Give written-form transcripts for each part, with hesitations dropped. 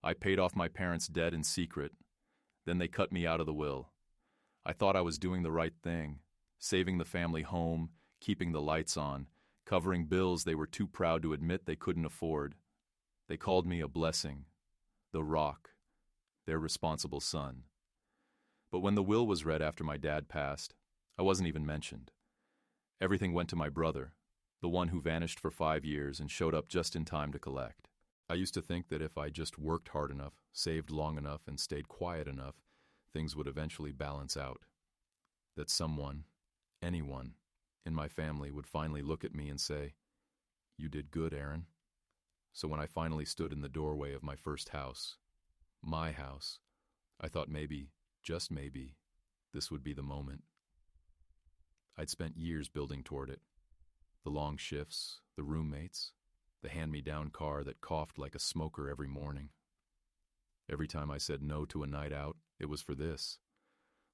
I paid off my parents' debt in secret. Then they cut me out of the will. I thought I was doing the right thing, saving the family home, keeping the lights on, covering bills they were too proud to admit they couldn't afford. They called me a blessing, the rock, their responsible son. But when the will was read after my dad passed, I wasn't even mentioned. Everything went to my brother, the one who vanished for 5 years and showed up just in time to collect. I used to think that if I just worked hard enough, saved long enough, and stayed quiet enough, things would eventually balance out. That someone, anyone, in my family would finally look at me and say, "You did good, Aaron." So when I finally stood in the doorway of my first house, my house, I thought maybe, just maybe, this would be the moment. I'd spent years building toward it. The long shifts, the roommates, the hand-me-down car that coughed like a smoker every morning. Every time I said no to a night out, it was for this.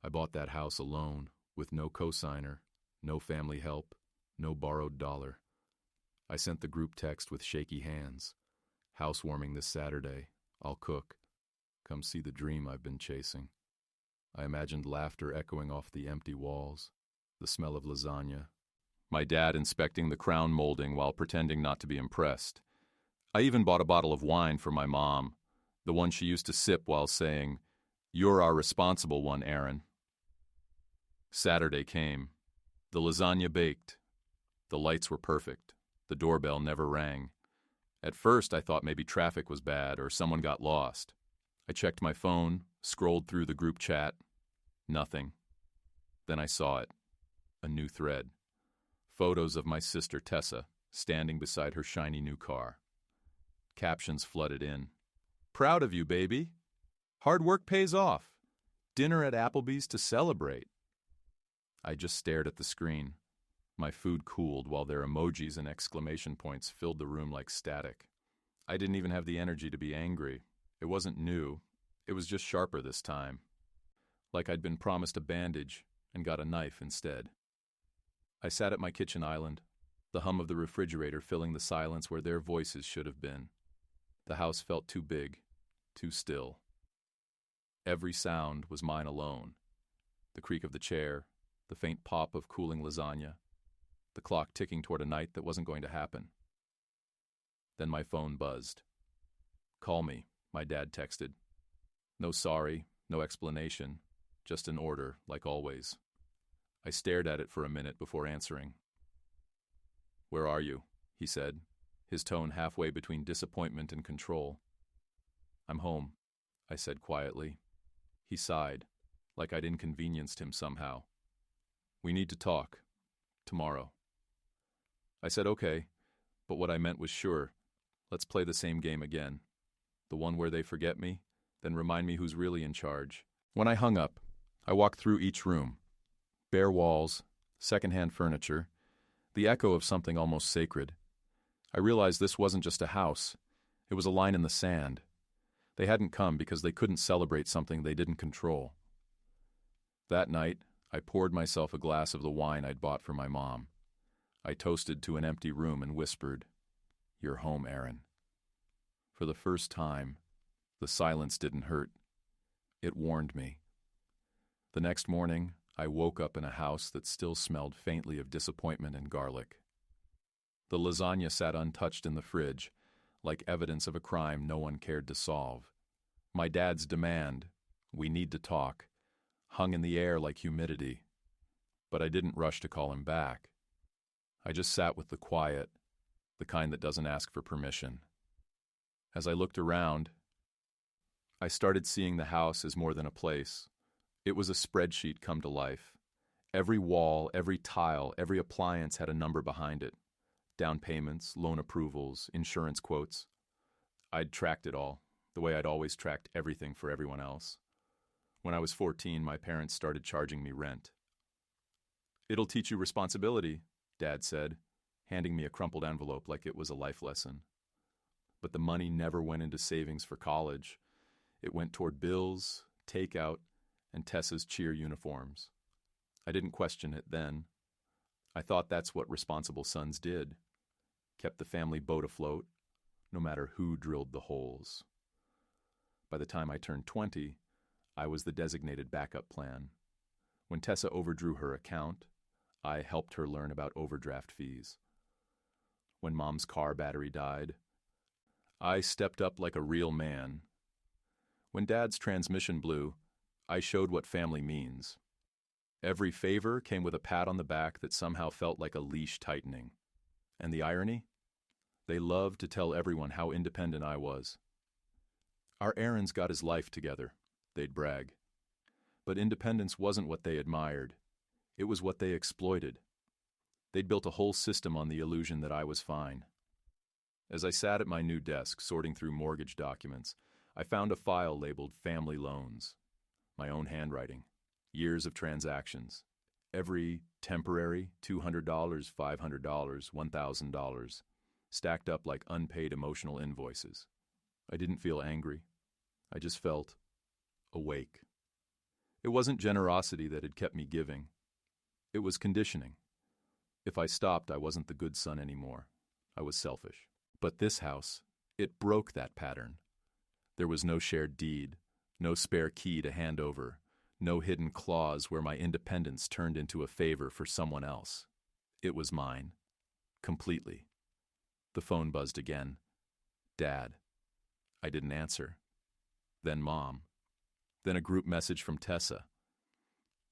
I bought that house alone, with no cosigner, no family help, no borrowed dollar. I sent the group text with shaky hands. "Housewarming this Saturday. I'll cook. Come see the dream I've been chasing." I imagined laughter echoing off the empty walls, the smell of lasagna, my dad inspecting the crown molding while pretending not to be impressed. I even bought a bottle of wine for my mom, the one she used to sip while saying, "You're our responsible one, Aaron." Saturday came. The lasagna baked. The lights were perfect. The doorbell never rang. At first, I thought maybe traffic was bad or someone got lost. I checked my phone, scrolled through the group chat. Nothing. Then I saw it. A new thread. Photos of my sister Tessa, standing beside her shiny new car. Captions flooded in. "Proud of you, baby. Hard work pays off. Dinner at Applebee's to celebrate." I just stared at the screen. My food cooled while their emojis and exclamation points filled the room like static. I didn't even have the energy to be angry. It wasn't new. It was just sharper this time. Like I'd been promised a bandage and got a knife instead. I sat at my kitchen island, the hum of the refrigerator filling the silence where their voices should have been. The house felt too big, too still. Every sound was mine alone. The creak of the chair, the faint pop of cooling lasagna, the clock ticking toward a night that wasn't going to happen. Then my phone buzzed. "Call me," my dad texted. No sorry, no explanation, just an order, like always. I stared at it for a minute before answering. "Where are you?" he said, his tone halfway between disappointment and control. "I'm home," I said quietly. He sighed, like I'd inconvenienced him somehow. "We need to talk. Tomorrow." I said okay, but what I meant was sure. Let's play the same game again. The one where they forget me, then remind me who's really in charge. When I hung up, I walked through each room. Bare walls, secondhand furniture, the echo of something almost sacred. I realized this wasn't just a house. It was a line in the sand. They hadn't come because they couldn't celebrate something they didn't control. That night, I poured myself a glass of the wine I'd bought for my mom. I toasted to an empty room and whispered, "You're home, Aaron." For the first time, the silence didn't hurt. It warned me. The next morning, I woke up in a house that still smelled faintly of disappointment and garlic. The lasagna sat untouched in the fridge, like evidence of a crime no one cared to solve. My dad's demand, "We need to talk," hung in the air like humidity. But I didn't rush to call him back. I just sat with the quiet, the kind that doesn't ask for permission. As I looked around, I started seeing the house as more than a place. It was a spreadsheet come to life. Every wall, every tile, every appliance had a number behind it. Down payments, loan approvals, insurance quotes. I'd tracked it all, the way I'd always tracked everything for everyone else. When I was 14, my parents started charging me rent. "It'll teach you responsibility," Dad said, handing me a crumpled envelope like it was a life lesson. But the money never went into savings for college. It went toward bills, takeout, and Tessa's cheer uniforms. I didn't question it then. I thought that's what responsible sons did. Kept the family boat afloat, no matter who drilled the holes. By the time I turned 20, I was the designated backup plan. When Tessa overdrew her account, I helped her learn about overdraft fees. When Mom's car battery died, I stepped up like a real man. When Dad's transmission blew, I showed what family means. Every favor came with a pat on the back that somehow felt like a leash tightening. And the irony? They loved to tell everyone how independent I was. Our Aaron's got his life together, they'd brag. But independence wasn't what they admired. It was what they exploited. They'd built a whole system on the illusion that I was fine. As I sat at my new desk sorting through mortgage documents, I found a file labeled Family Loans. My own handwriting. Years of transactions. Every temporary $200, $500, $1,000, stacked up like unpaid emotional invoices. I didn't feel angry. I just felt awake. It wasn't generosity that had kept me giving. It was conditioning. If I stopped, I wasn't the good son anymore. I was selfish. But this house, it broke that pattern. There was no shared deed, no spare key to hand over, no hidden clause where my independence turned into a favor for someone else. It was mine. Completely. The phone buzzed again. Dad. I didn't answer. Then Mom. Then a group message from Tessa.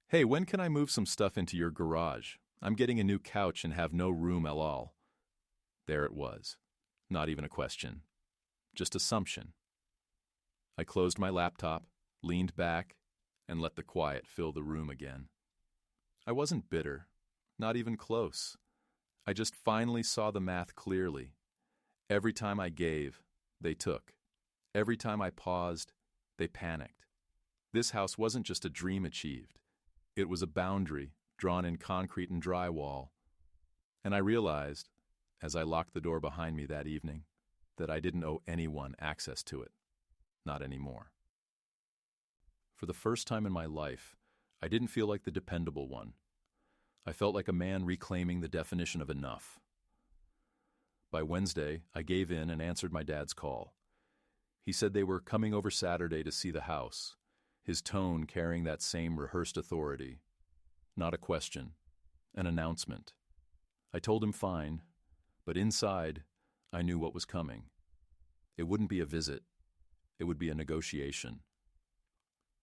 Hey, when can I move some stuff into your garage? I'm getting a new couch and have no room at all. There it was. Not even a question. Just assumption. I closed my laptop, leaned back, and let the quiet fill the room again. I wasn't bitter, not even close. I just finally saw the math clearly. Every time I gave, they took. Every time I paused, they panicked. This house wasn't just a dream achieved. It was a boundary drawn in concrete and drywall. And I realized, as I locked the door behind me that evening, that I didn't owe anyone access to it. Not anymore. For the first time in my life, I didn't feel like the dependable one. I felt like a man reclaiming the definition of enough. By Wednesday, I gave in and answered my dad's call. He said they were coming over Saturday to see the house, his tone carrying that same rehearsed authority. Not a question, an announcement. I told him fine, but inside, I knew what was coming. It wouldn't be a visit. It would be a negotiation.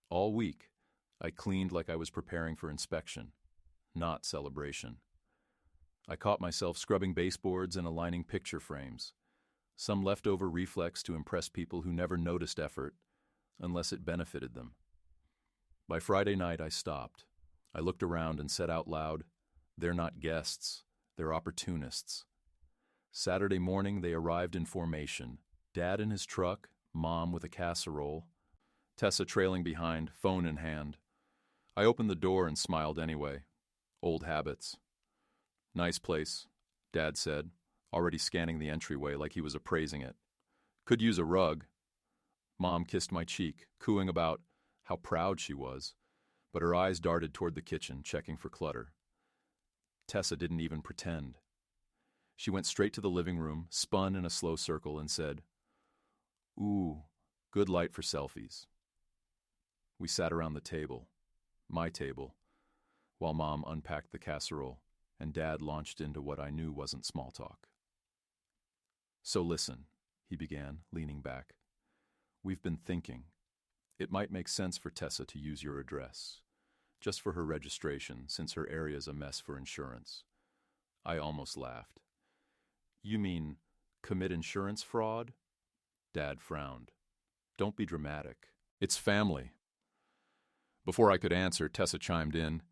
All week, I cleaned like I was preparing for inspection, not celebration. I caught myself scrubbing baseboards and aligning picture frames, some leftover reflex to impress people who never noticed effort unless it benefited them. By Friday night, I stopped. I looked around and said out loud, "They're not guests, they're opportunists." Saturday morning, they arrived in formation. Dad in his truck, Mom with a casserole, Tessa trailing behind, phone in hand. I opened the door and smiled anyway. Old habits. "Nice place," Dad said, already scanning the entryway like he was appraising it. "Could use a rug." Mom kissed my cheek, cooing about how proud she was, but her eyes darted toward the kitchen, checking for clutter. Tessa didn't even pretend. She went straight to the living room, spun in a slow circle, and said, "Ooh, good light for selfies." We sat around the table, my table, while Mom unpacked the casserole and Dad launched into what I knew wasn't small talk. "So listen," he began, leaning back. "We've been thinking. It might make sense for Tessa to use your address, just for her registration, since her area's a mess for insurance." I almost laughed. "You mean commit insurance fraud?" Dad frowned. "Don't be dramatic. It's family." Before I could answer, Tessa chimed in.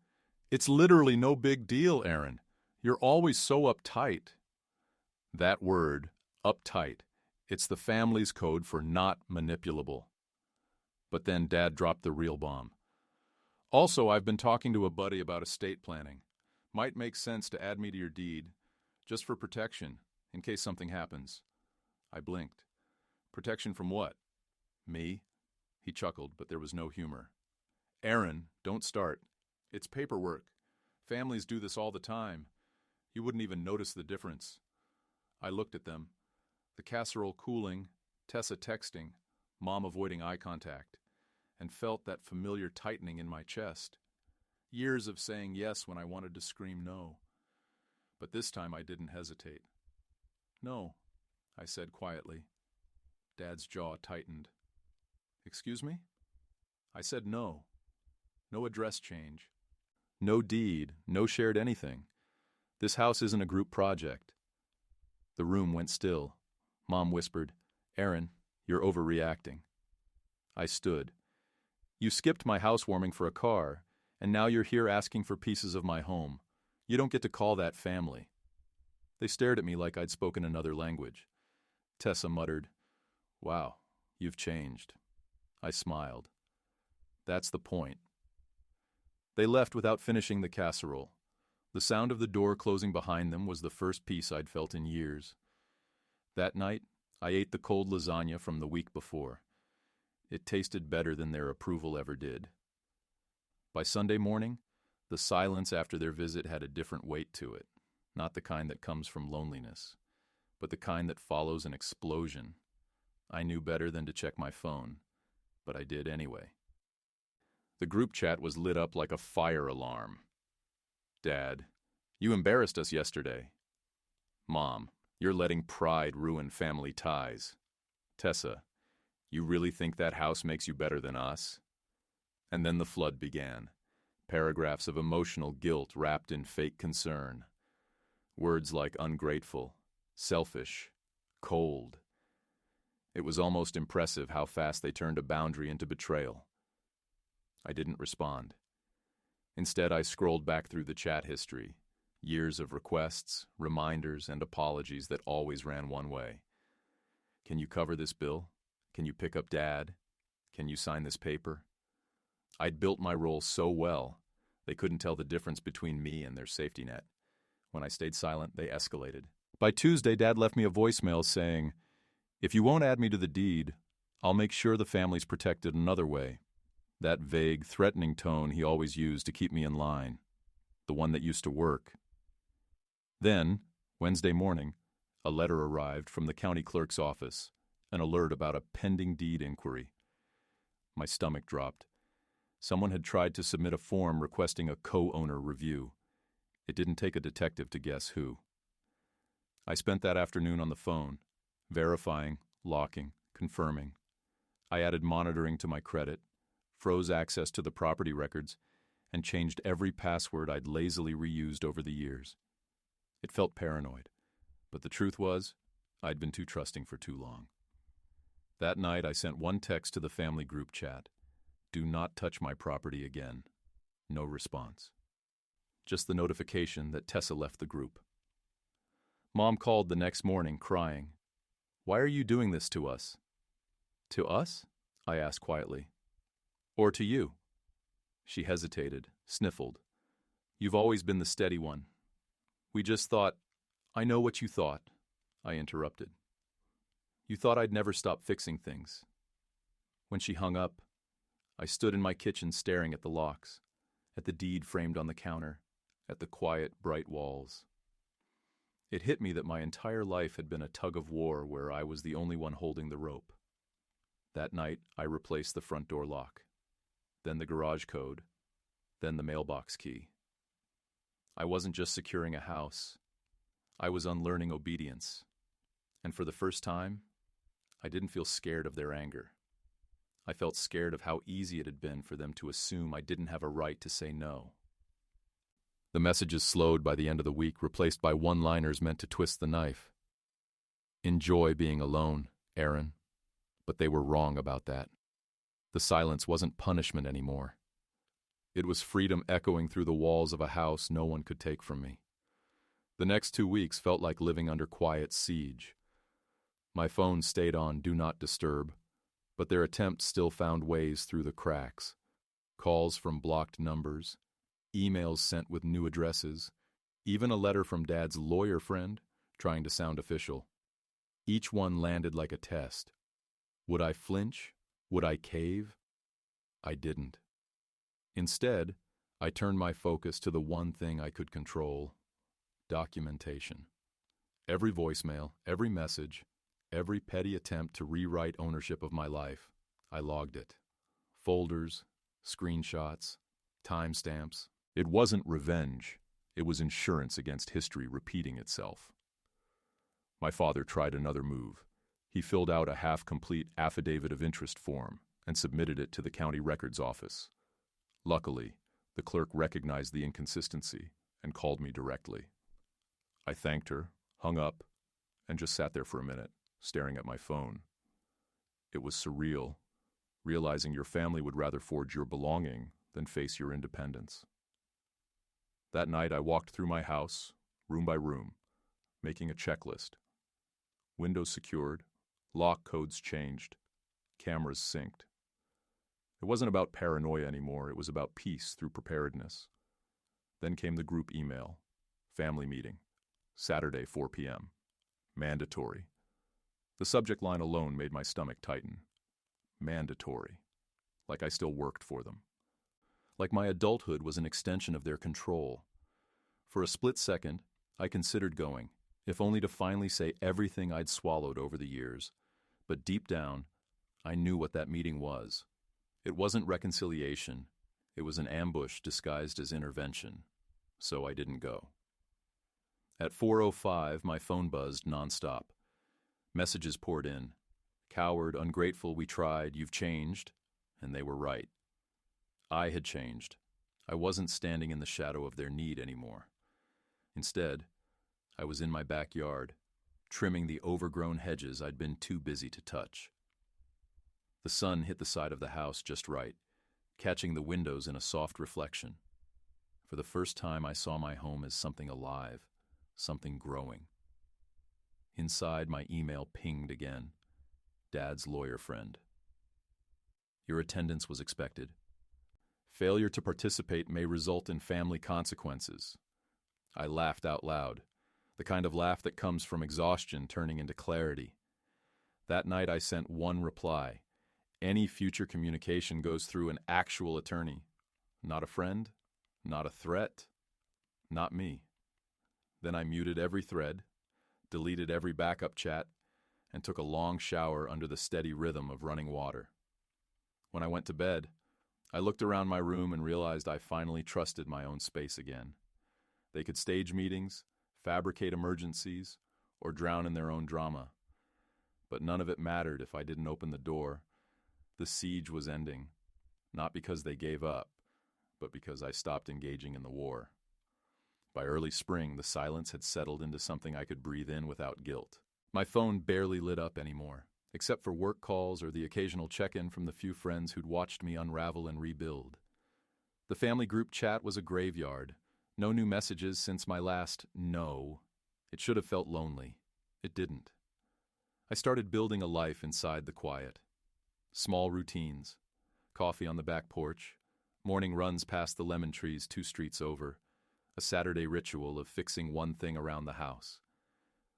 "It's literally no big deal, Aaron. You're always so uptight." That word, uptight, it's the family's code for not manipulable. But then Dad dropped the real bomb. "Also, I've been talking to a buddy about estate planning. Might make sense to add me to your deed, just for protection, in case something happens." I blinked. "Protection from what?" "Me?" He chuckled, but there was no humor. "Aaron, don't start. It's paperwork. Families do this all the time. You wouldn't even notice the difference." I looked at them. The casserole cooling, Tessa texting, Mom avoiding eye contact, and felt that familiar tightening in my chest. Years of saying yes when I wanted to scream no. But this time I didn't hesitate. "No," I said quietly. Dad's jaw tightened. "Excuse me?" I said no. No address change. No deed, no shared anything. This house isn't a group project. The room went still. Mom whispered, "Aaron, you're overreacting." I stood. "You skipped my housewarming for a car, and now you're here asking for pieces of my home. You don't get to call that family." They stared at me like I'd spoken another language. Tessa muttered, "Wow, you've changed." I smiled. "That's the point." They left without finishing the casserole. The sound of the door closing behind them was the first peace I'd felt in years. That night, I ate the cold lasagna from the week before. It tasted better than their approval ever did. By Sunday morning, the silence after their visit had a different weight to it, not the kind that comes from loneliness, but the kind that follows an explosion. I knew better than to check my phone, but I did anyway. The group chat was lit up like a fire alarm. Dad, "You embarrassed us yesterday." Mom, "You're letting pride ruin family ties." Tessa, "You really think that house makes you better than us?" And then the flood began. Paragraphs of emotional guilt wrapped in fake concern. Words like ungrateful, selfish, cold. It was almost impressive how fast they turned a boundary into betrayal. I didn't respond. Instead, I scrolled back through the chat history. Years of requests, reminders, and apologies that always ran one way. "Can you cover this bill? Can you pick up Dad? Can you sign this paper?" I'd built my role so well, they couldn't tell the difference between me and their safety net. When I stayed silent, they escalated. By Tuesday, Dad left me a voicemail saying, "If you won't add me to the deed, I'll make sure the family's protected another way." That vague, threatening tone he always used to keep me in line. The one that used to work. Then, Wednesday morning, a letter arrived from the county clerk's office, an alert about a pending deed inquiry. My stomach dropped. Someone had tried to submit a form requesting a co-owner review. It didn't take a detective to guess who. I spent that afternoon on the phone, verifying, locking, confirming. I added monitoring to my credit, froze access to the property records, and changed every password I'd lazily reused over the years. It felt paranoid, but the truth was, I'd been too trusting for too long. That night, I sent one text to the family group chat. "Do not touch my property again." No response. Just the notification that Tessa left the group. Mom called the next morning, crying. "Why are you doing this to us?" "To us?" I asked quietly. "Or to you?" She hesitated, sniffled. "You've always been the steady one. We just thought—" "I know what you thought," I interrupted. "You thought I'd never stop fixing things." When she hung up, I stood in my kitchen staring at the locks, at the deed framed on the counter, at the quiet, bright walls. It hit me that my entire life had been a tug-of-war where I was the only one holding the rope. That night, I replaced the front door lock, then the garage code, then the mailbox key. I wasn't just securing a house. I was unlearning obedience. And for the first time, I didn't feel scared of their anger. I felt scared of how easy it had been for them to assume I didn't have a right to say no. The messages slowed by the end of the week, replaced by one-liners meant to twist the knife. "Enjoy being alone, Aaron." But they were wrong about that. The silence wasn't punishment anymore. It was freedom echoing through the walls of a house no one could take from me. The next 2 weeks felt like living under quiet siege. My phone stayed on Do Not Disturb, but their attempts still found ways through the cracks. Calls from blocked numbers, emails sent with new addresses, even a letter from Dad's lawyer friend trying to sound official. Each one landed like a test. Would I flinch? Would I cave? I didn't. Instead, I turned my focus to the one thing I could control: documentation. Every voicemail, every message, Every petty attempt to rewrite ownership of my life, I logged it. Folders, screenshots, timestamps. It wasn't revenge. It was insurance against history repeating itself. My father tried another move. He filled out a half-complete affidavit of interest form and submitted it to the county records office. Luckily, the clerk recognized the inconsistency and called me directly. I thanked her, hung up, and just sat there for a minute, staring at my phone. It was surreal, realizing your family would rather forge your belonging than face your independence. That night I walked through my house, room by room, making a checklist. Windows secured, lock codes changed, cameras synced. It wasn't about paranoia anymore, it was about peace through preparedness. Then came the group email. Family meeting. Saturday, 4 p.m. Mandatory. The subject line alone made my stomach tighten. Mandatory. Like I still worked for them. Like my adulthood was an extension of their control. For a split second, I considered going, if only to finally say everything I'd swallowed over the years. But deep down, I knew what that meeting was. It wasn't reconciliation. It was an ambush disguised as intervention. So I didn't go. At 4:05, my phone buzzed nonstop. Messages poured in. Coward, ungrateful, we tried, you've changed. And they were right. I had changed. I wasn't standing in the shadow of their need anymore. Instead, I was in my backyard, trimming the overgrown hedges I'd been too busy to touch. The sun hit the side of the house just right, catching the windows in a soft reflection. For the first time, I saw my home as something alive, something growing. Inside, my email pinged again. Dad's lawyer friend. Your attendance was expected. Failure to participate may result in family consequences. I laughed out loud, the kind of laugh that comes from exhaustion turning into clarity. That night I sent one reply. Any future communication goes through an actual attorney. Not a friend, not a threat, not me. Then I muted every thread, deleted every backup chat, and took a long shower under the steady rhythm of running water. When I went to bed, I looked around my room and realized I finally trusted my own space again. They could stage meetings, fabricate emergencies, or drown in their own drama. But none of it mattered if I didn't open the door. The siege was ending, not because they gave up, but because I stopped engaging in the war. By early spring, the silence had settled into something I could breathe in without guilt. My phone barely lit up anymore, except for work calls or the occasional check-in from the few friends who'd watched me unravel and rebuild. The family group chat was a graveyard. No new messages since my last no. It should have felt lonely. It didn't. I started building a life inside the quiet. Small routines. Coffee on the back porch. Morning runs past the lemon trees 2 streets over. A Saturday ritual of fixing one thing around the house.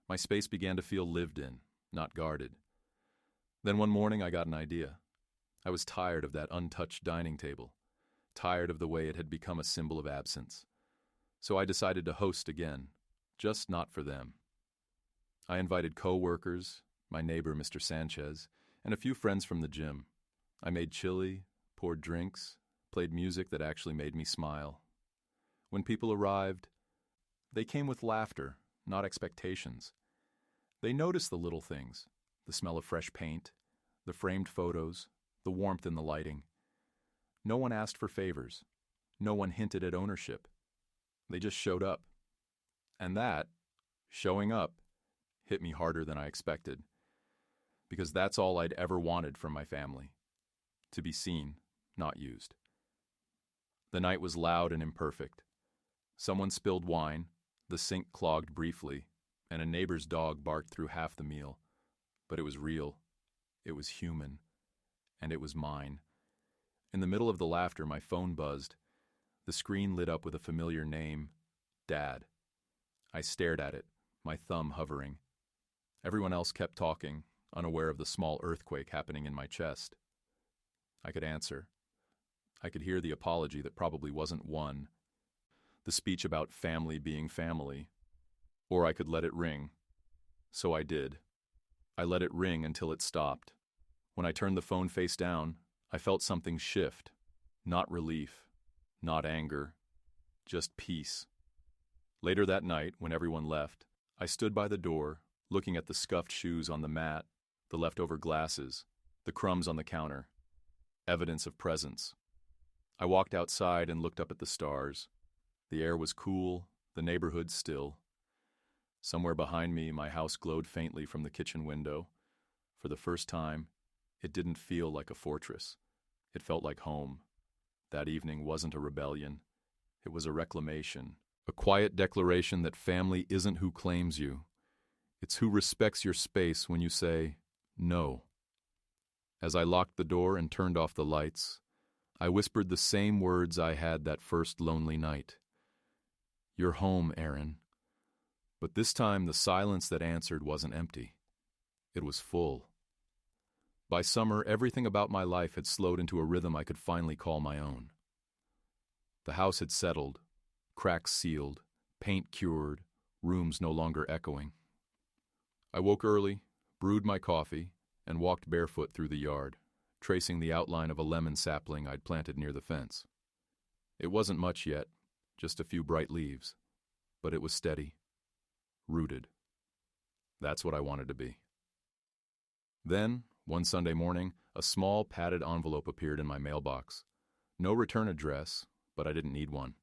My space began to feel lived in, not guarded. Then one morning I got an idea. I was tired of that untouched dining table. Tired of the way it had become a symbol of absence. So I decided to host again, just not for them. I invited co-workers, my neighbor Mr. Sanchez, and a few friends from the gym. I made chili, poured drinks, played music that actually made me smile. When people arrived, they came with laughter, not expectations. They noticed the little things, the smell of fresh paint, the framed photos, the warmth in the lighting. No one asked for favors. No one hinted at ownership. They just showed up. And that, showing up, hit me harder than I expected. Because that's all I'd ever wanted from my family. To be seen, not used. The night was loud and imperfect. Someone spilled wine, the sink clogged briefly, and a neighbor's dog barked through half the meal. But it was real. It was human. And it was mine. In the middle of the laughter, my phone buzzed. The screen lit up with a familiar name, Dad. I stared at it, my thumb hovering. Everyone else kept talking, unaware of the small earthquake happening in my chest. I could answer. I could hear the apology that probably wasn't one, the speech about family being family, or I could let it ring. So I did. I let it ring until it stopped. When I turned the phone face down, I felt something shift. Not relief, not anger, just peace. Later that night, when everyone left, I stood by the door, looking at the scuffed shoes on the mat, the leftover glasses, the crumbs on the counter. Evidence of presence. I walked outside and looked up at the stars. The air was cool, the neighborhood still. Somewhere behind me, my house glowed faintly from the kitchen window. For the first time, it didn't feel like a fortress. It felt like home. That evening wasn't a rebellion. It was a reclamation, a quiet declaration that family isn't who claims you. It's who respects your space when you say, no. As I locked the door and turned off the lights, I whispered the same words I had that first lonely night. You're home, Aaron. But this time the silence that answered wasn't empty. It was full. By summer, everything about my life had slowed into a rhythm I could finally call my own. The house had settled, cracks sealed, paint cured, rooms no longer echoing. I woke early, brewed my coffee, and walked barefoot through the yard, tracing the outline of a lemon sapling I'd planted near the fence. It wasn't much yet, just a few bright leaves, but it was steady, rooted. That's what I wanted to be. Then, one Sunday morning, a small padded envelope appeared in my mailbox. No return address, but I didn't need one.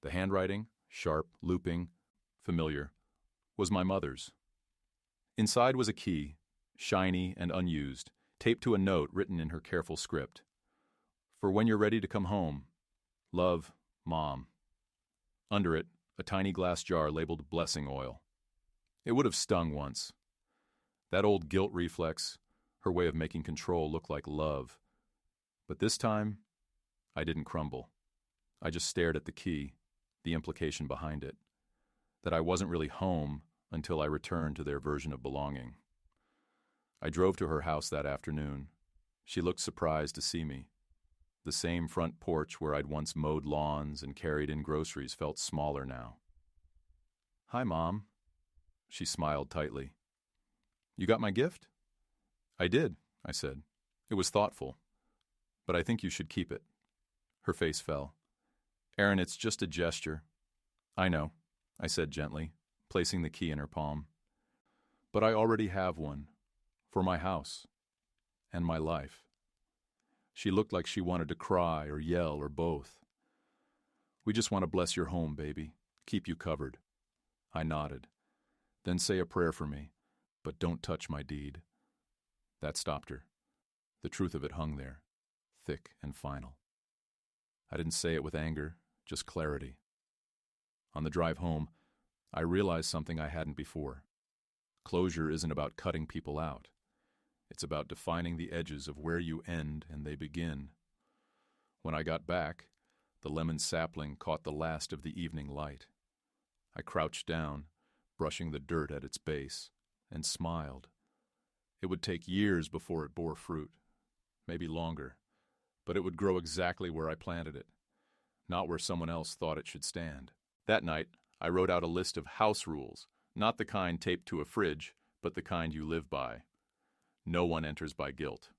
The handwriting, sharp, looping, familiar, was my mother's. Inside was a key, shiny and unused, taped to a note written in her careful script. For when you're ready to come home, love, Mom. Under it, a tiny glass jar labeled blessing oil. It would have stung once. That old guilt reflex, her way of making control look like love. But this time, I didn't crumble. I just stared at the key, the implication behind it, that I wasn't really home until I returned to their version of belonging. I drove to her house that afternoon. She looked surprised to see me. The same front porch where I'd once mowed lawns and carried in groceries felt smaller now. "Hi, Mom." She smiled tightly. "You got my gift?" "I did," I said. "It was thoughtful, but I think you should keep it." Her face fell. "Aaron, it's just a gesture." "I know," I said gently, placing the key in her palm. "But I already have one, for my house, and my life." She looked like she wanted to cry or yell or both. "We just want to bless your home, baby, keep you covered." I nodded. "Then say a prayer for me, but don't touch my deed." That stopped her. The truth of it hung there, thick and final. I didn't say it with anger, just clarity. On the drive home, I realized something I hadn't before. Closure isn't about cutting people out. It's about defining the edges of where you end and they begin. When I got back, the lemon sapling caught the last of the evening light. I crouched down, brushing the dirt at its base, and smiled. It would take years before it bore fruit, maybe longer, but it would grow exactly where I planted it, not where someone else thought it should stand. That night, I wrote out a list of house rules, not the kind taped to a fridge, but the kind you live by. No one enters by guilt.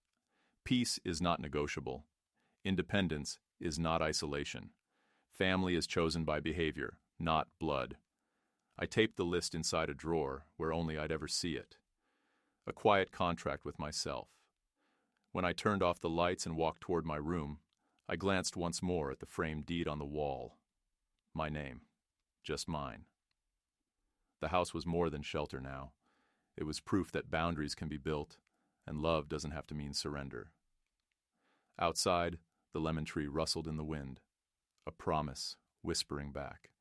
Peace is not negotiable. Independence is not isolation. Family is chosen by behavior, not blood. I taped the list inside a drawer where only I'd ever see it. A quiet contract with myself. When I turned off the lights and walked toward my room, I glanced once more at the framed deed on the wall. My name. Just mine. The house was more than shelter now. It was proof that boundaries can be built, and love doesn't have to mean surrender. Outside, the lemon tree rustled in the wind, a promise whispering back.